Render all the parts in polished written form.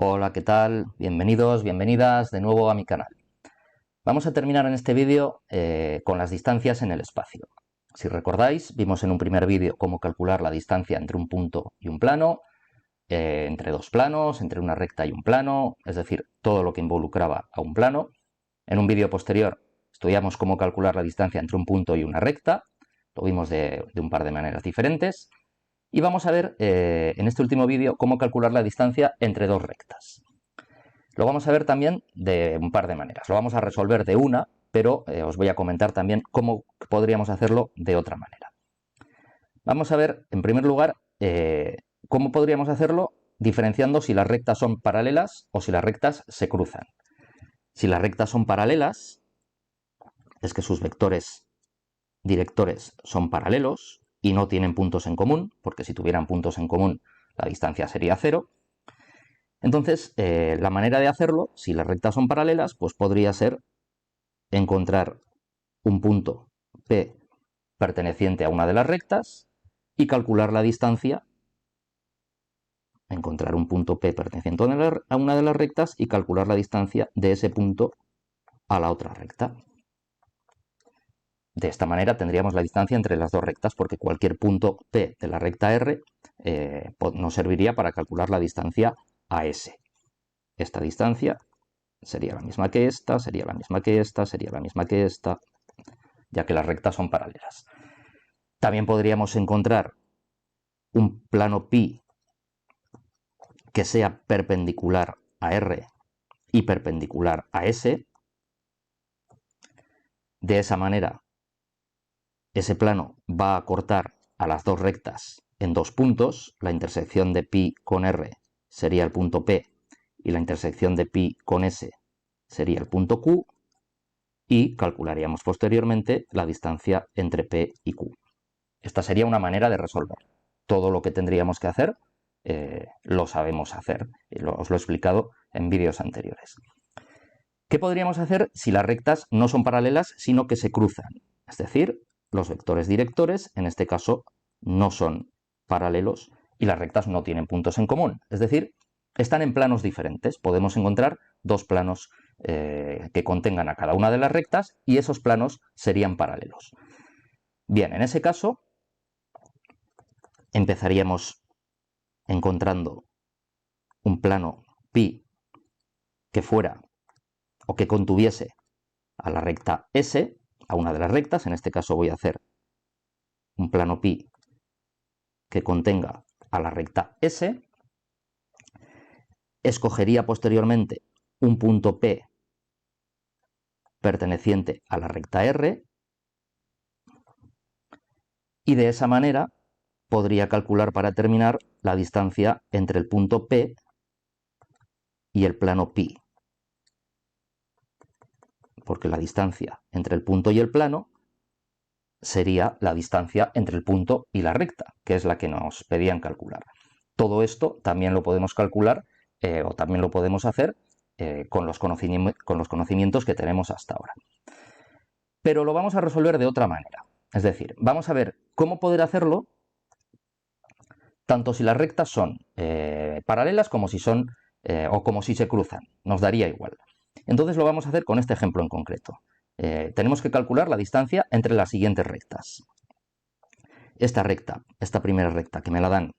Hola, ¿qué tal? Bienvenidos, bienvenidas de nuevo a mi canal. Vamos a terminar en este vídeo con las distancias en el espacio. Si recordáis, vimos en un primer vídeo cómo calcular la distancia entre un punto y un plano, entre dos planos, entre una recta y un plano, es decir, todo lo que involucraba a un plano. En un vídeo posterior estudiamos cómo calcular la distancia entre un punto y una recta, lo vimos de un par de maneras diferentes. Y vamos a ver en este último vídeo cómo calcular la distancia entre dos rectas. Lo vamos a ver también de un par de maneras. Lo vamos a resolver de una, pero os voy a comentar también cómo podríamos hacerlo de otra manera. Vamos a ver, en primer lugar, cómo podríamos hacerlo diferenciando si las rectas son paralelas o si las rectas se cruzan. Si las rectas son paralelas, es que sus vectores directores son paralelos y no tienen puntos en común, porque si tuvieran puntos en común la distancia sería cero. Entonces, la manera de hacerlo, si las rectas son paralelas, pues podría ser encontrar un punto P perteneciente a una de las rectas y calcular la distancia, encontrar un punto P perteneciente a una de las rectas y calcular la distancia de ese punto a la otra recta. De esta manera tendríamos la distancia entre las dos rectas, porque cualquier punto P de la recta R nos serviría para calcular la distancia a S. Esta distancia sería la misma que esta, sería la misma que esta, sería la misma que esta, ya que las rectas son paralelas. También podríamos encontrar un plano pi que sea perpendicular a R y perpendicular a S. De esa manera, ese plano va a cortar a las dos rectas en dos puntos. La intersección de pi con R sería el punto P y la intersección de pi con S sería el punto Q, y calcularíamos posteriormente la distancia entre P y Q. Esta sería una manera de resolver. Todo lo que tendríamos que hacer lo sabemos hacer. Os lo he explicado en vídeos anteriores. ¿Qué podríamos hacer si las rectas no son paralelas, sino que se cruzan? Es decir, los vectores directores, en este caso, no son paralelos y las rectas no tienen puntos en común. Es decir, están en planos diferentes. Podemos encontrar dos planos que contengan a cada una de las rectas y esos planos serían paralelos. Bien, en ese caso empezaríamos encontrando un plano pi que fuera o que contuviese a la recta S, a una de las rectas. En este caso voy a hacer un plano pi que contenga a la recta S. Escogería posteriormente un punto P perteneciente a la recta R y de esa manera podría calcular para terminar la distancia entre el punto P y el plano pi, porque la distancia entre el punto y el plano sería la distancia entre el punto y la recta, que es la que nos pedían calcular. Todo esto también lo podemos calcular o también lo podemos hacer con los conocimientos que tenemos hasta ahora. Pero lo vamos a resolver de otra manera. Es decir, vamos a ver cómo poder hacerlo tanto si las rectas son paralelas como si son o como si se cruzan. Nos daría igual. Entonces lo vamos a hacer con este ejemplo en concreto. Tenemos que calcular la distancia entre las siguientes rectas. Esta recta, esta primera recta que me la dan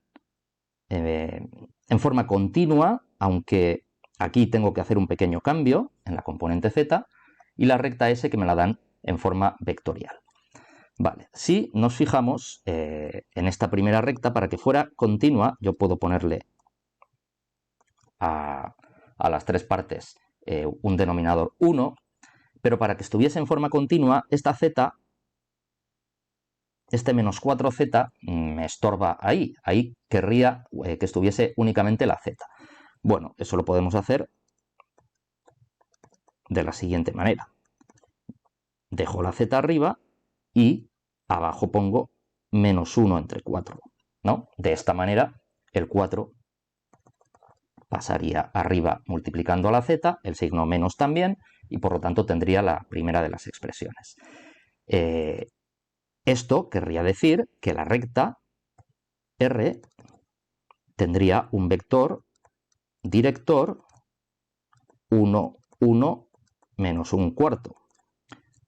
en forma continua, aunque aquí tengo que hacer un pequeño cambio en la componente z, y la recta S que me la dan en forma vectorial. Vale, si nos fijamos en esta primera recta, para que fuera continua, yo puedo ponerle a las tres partes un denominador 1, pero para que estuviese en forma continua, esta z, este menos 4z, me estorba ahí. Ahí querría que estuviese únicamente la z. Bueno, eso lo podemos hacer de la siguiente manera. Dejo la z arriba y abajo pongo menos 1 entre 4, ¿no? De esta manera, el 4 pasaría arriba multiplicando a la z, el signo menos también, y por lo tanto tendría la primera de las expresiones. Esto querría decir que la recta R tendría un vector director 1, 1, menos un cuarto.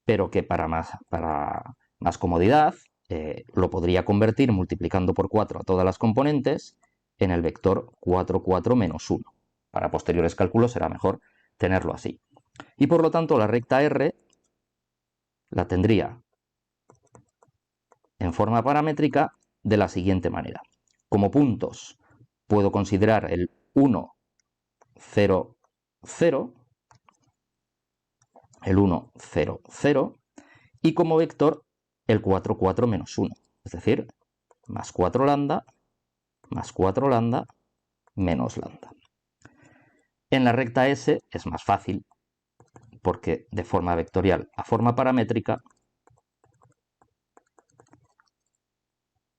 Pero que para más comodidad lo podría convertir multiplicando por 4 a todas las componentes en el vector 4, 4 menos 1. Para posteriores cálculos será mejor tenerlo así. Y por lo tanto la recta R la tendría en forma paramétrica de la siguiente manera. Como puntos puedo considerar el 1, 0, 0, el 1, 0, 0, y como vector el 4, 4 menos 1, es decir, más 4 lambda, más 4 lambda, menos lambda. En la recta S es más fácil, porque de forma vectorial a forma paramétrica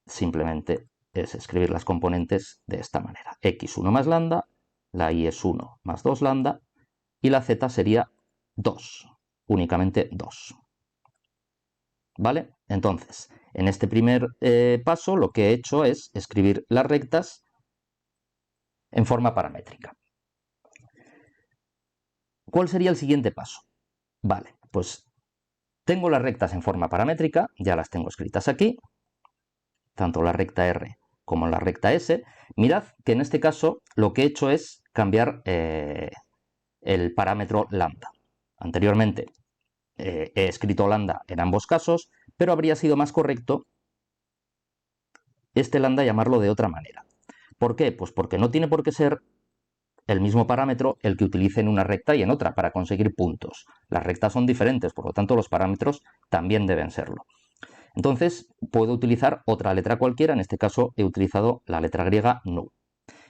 simplemente es escribir las componentes de esta manera. X1 más lambda, la Y es 1 más 2 lambda, y la Z sería 2, únicamente 2. ¿Vale? Entonces, en este primer paso lo que he hecho es escribir las rectas en forma paramétrica. ¿Cuál sería el siguiente paso? Vale, pues tengo las rectas en forma paramétrica, ya las tengo escritas aquí, tanto la recta R como la recta S. Mirad que en este caso lo que he hecho es cambiar el parámetro lambda. Anteriormente he escrito lambda en ambos casos, pero habría sido más correcto este lambda llamarlo de otra manera. ¿Por qué? Pues porque no tiene por qué ser el mismo parámetro el que utilice en una recta y en otra para conseguir puntos. Las rectas son diferentes, por lo tanto los parámetros también deben serlo. Entonces puedo utilizar otra letra cualquiera, en este caso he utilizado la letra griega nu.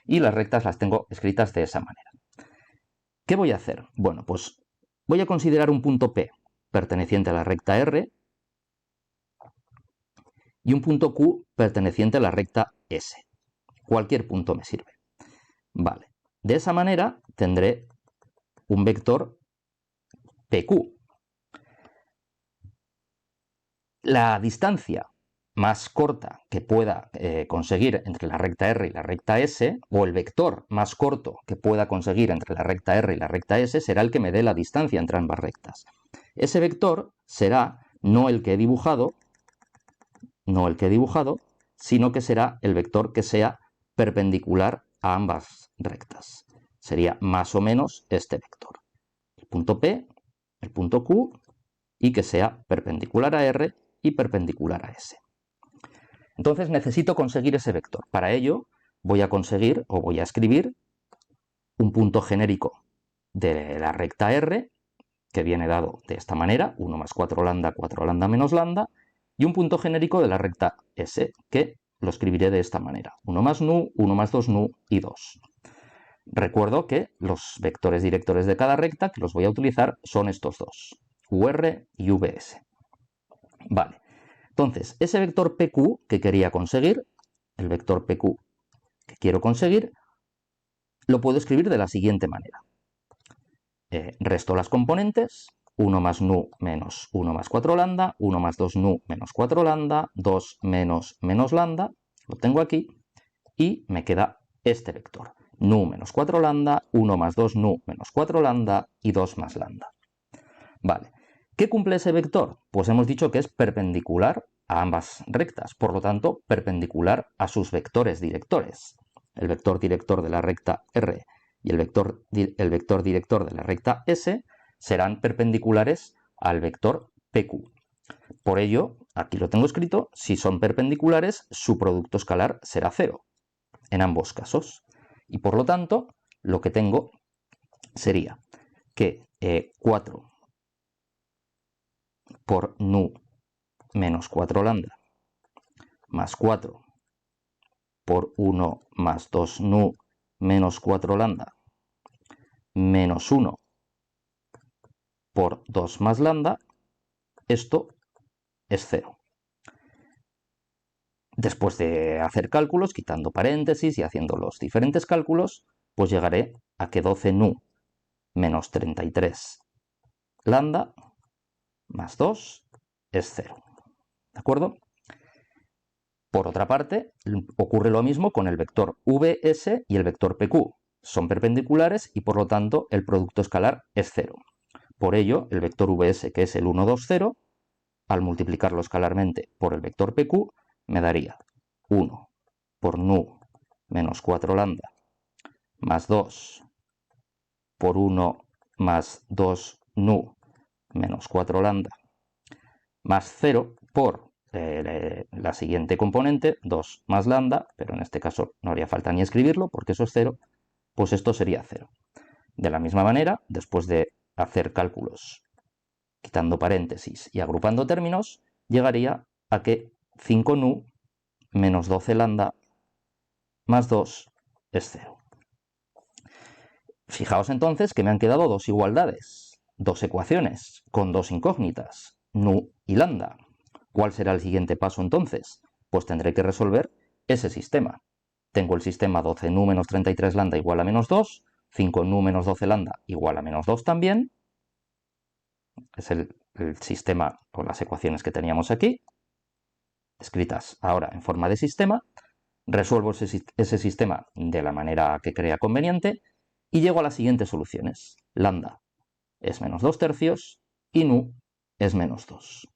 Y las rectas las tengo escritas de esa manera. ¿Qué voy a hacer? Bueno, pues voy a considerar un punto P perteneciente a la recta R y un punto Q perteneciente a la recta S. Cualquier punto me sirve. Vale. De esa manera tendré un vector PQ. La distancia más corta que pueda conseguir entre la recta R y la recta S, o el vector más corto que pueda conseguir entre la recta R y la recta S, será el que me dé la distancia entre ambas rectas. Ese vector será no el que he dibujado, sino que será el vector que sea perpendicular a ambas rectas. Sería más o menos este vector. El punto P, el punto Q, y que sea perpendicular a R y perpendicular a S. Entonces necesito conseguir ese vector. Para ello voy a conseguir o voy a escribir un punto genérico de la recta R, que viene dado de esta manera, 1 más 4 lambda menos lambda, y un punto genérico de la recta S, que lo escribiré de esta manera, 1 más nu, 1 más 2 nu y 2. Recuerdo que los vectores directores de cada recta que los voy a utilizar son estos dos, UR y VS. Vale, entonces ese vector PQ que quería conseguir, el vector PQ que quiero conseguir, lo puedo escribir de la siguiente manera. Resto las componentes, 1 más nu menos 1 más 4 lambda, 1 más 2 nu menos 4 lambda, 2 menos menos lambda, lo tengo aquí, y me queda este vector, nu menos 4 lambda, 1 más 2 nu menos 4 lambda y 2 más lambda. Vale, ¿qué cumple ese vector? Pues hemos dicho que es perpendicular a ambas rectas, por lo tanto, perpendicular a sus vectores directores. El vector director de la recta R y el vector director de la recta S serán perpendiculares al vector PQ. Por ello, aquí lo tengo escrito, si son perpendiculares, su producto escalar será 0 en ambos casos. Y por lo tanto, lo que tengo sería que 4 por nu menos 4 lambda más 4 por 1 más 2 nu menos 4 lambda menos 1 por 2 más lambda, esto es 0. Después de hacer cálculos, quitando paréntesis y haciendo los diferentes cálculos, pues llegaré a que 12 nu menos 33 lambda más 2 es 0. ¿De acuerdo? Por otra parte, ocurre lo mismo con el vector VS y el vector PQ. son perpendiculares y por lo tanto el producto escalar es 0. Por ello, el vector vs, que es el 1, 2, 0, al multiplicarlo escalarmente por el vector pq, me daría 1 por nu menos 4 lambda más 2 por 1 más 2 nu menos 4 lambda más 0 por la siguiente componente, 2 más lambda, pero en este caso no haría falta ni escribirlo porque eso es 0, pues esto sería 0. De la misma manera, después de hacer cálculos quitando paréntesis y agrupando términos, llegaría a que 5 nu menos 12 lambda más 2 es 0. Fijaos entonces que me han quedado dos igualdades, dos ecuaciones con dos incógnitas, nu y lambda. ¿Cuál será el siguiente paso entonces? Pues tendré que resolver ese sistema. Tengo el sistema 12 nu menos 33 lambda igual a menos 2, 5 nu menos 12 lambda igual a menos 2 también. Es el sistema con las ecuaciones que teníamos aquí, escritas ahora en forma de sistema. Resuelvo ese sistema de la manera que crea conveniente y llego a las siguientes soluciones. Lambda es menos 2 tercios y nu es menos 2.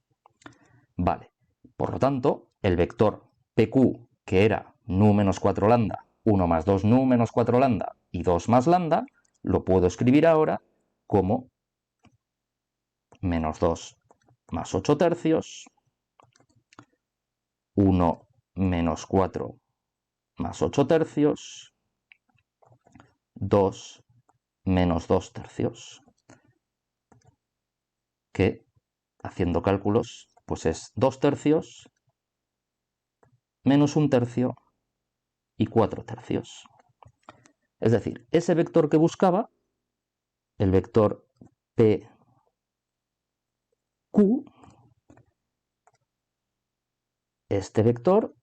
Vale, por lo tanto, el vector PQ, que era nu menos 4 lambda, 1 más 2 nu menos 4 lambda y 2 más lambda, lo puedo escribir ahora como menos 2 más 8 tercios, 1 menos 4 más 8 tercios, 2 menos 2 tercios, que, haciendo cálculos, pues es 2 tercios menos 1 tercio y 4 tercios. Es decir, ese vector que buscaba, el vector PQ, este vector,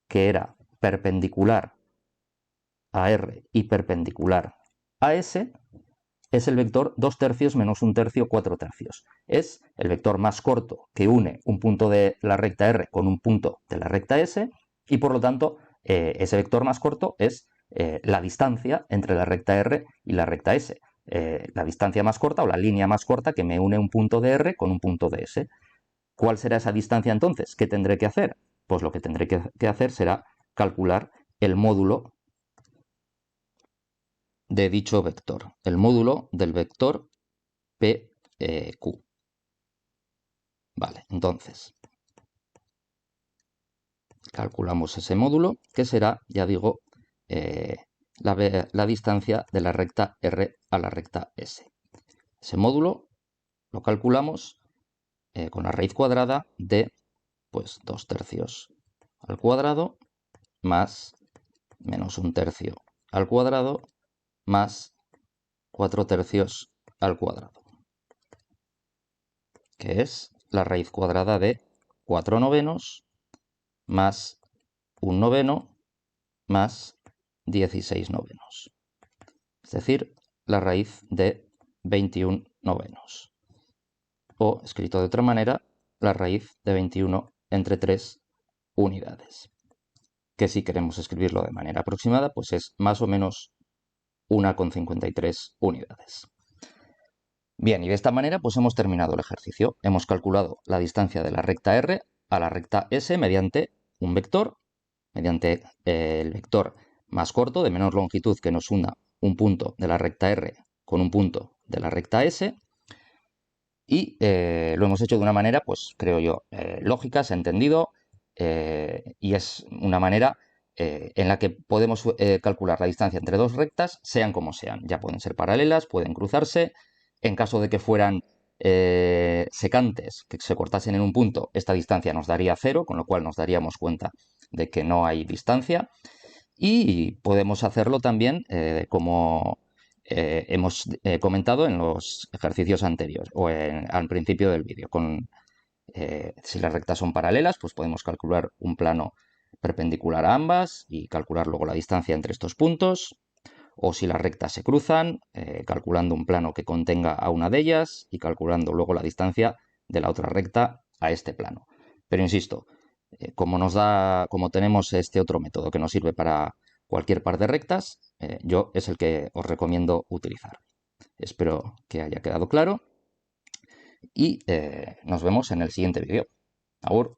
que era perpendicular a R y perpendicular a S, es el vector 2 tercios menos 1 tercio, 4 tercios. Es el vector más corto que une un punto de la recta R con un punto de la recta S y por lo tanto ese vector más corto es la distancia entre la recta R y la recta S. La distancia más corta o la línea más corta que me une un punto de R con un punto de S. ¿Cuál será esa distancia entonces? ¿Qué tendré que hacer? Pues lo que tendré que hacer será calcular el módulo de dicho vector, el módulo del vector PQ. Vale, entonces calculamos ese módulo que será, ya digo, la distancia de la recta R a la recta S. Ese módulo lo calculamos con la raíz cuadrada de pues 2 tercios al cuadrado más menos 1 tercio al cuadrado más 4 tercios al cuadrado, que es la raíz cuadrada de 4 novenos más 1 noveno más 16 novenos. Es decir, la raíz de 21 novenos. O, escrito de otra manera, la raíz de 21 entre 3 unidades. Que si queremos escribirlo de manera aproximada, pues es más o menos 1,53 unidades. Bien, y de esta manera pues hemos terminado el ejercicio. Hemos calculado la distancia de la recta R a la recta S mediante un vector, mediante el vector más corto de menor longitud que nos una un punto de la recta R con un punto de la recta S. Y lo hemos hecho de una manera, pues creo yo, lógica, se ha entendido, y es una manera en la que podemos calcular la distancia entre dos rectas, sean como sean. Ya pueden ser paralelas, pueden cruzarse. En caso de que fueran secantes, que se cortasen en un punto, esta distancia nos daría 0, con lo cual nos daríamos cuenta de que no hay distancia. Y podemos hacerlo también como hemos comentado en los ejercicios anteriores o al principio del vídeo. Si las rectas son paralelas, pues podemos calcular un plano perpendicular a ambas y calcular luego la distancia entre estos puntos. O si las rectas se cruzan, calculando un plano que contenga a una de ellas y calculando luego la distancia de la otra recta a este plano. Pero insisto, como tenemos este otro método que nos sirve para cualquier par de rectas, yo es el que os recomiendo utilizar. Espero que haya quedado claro y nos vemos en el siguiente vídeo. Agur.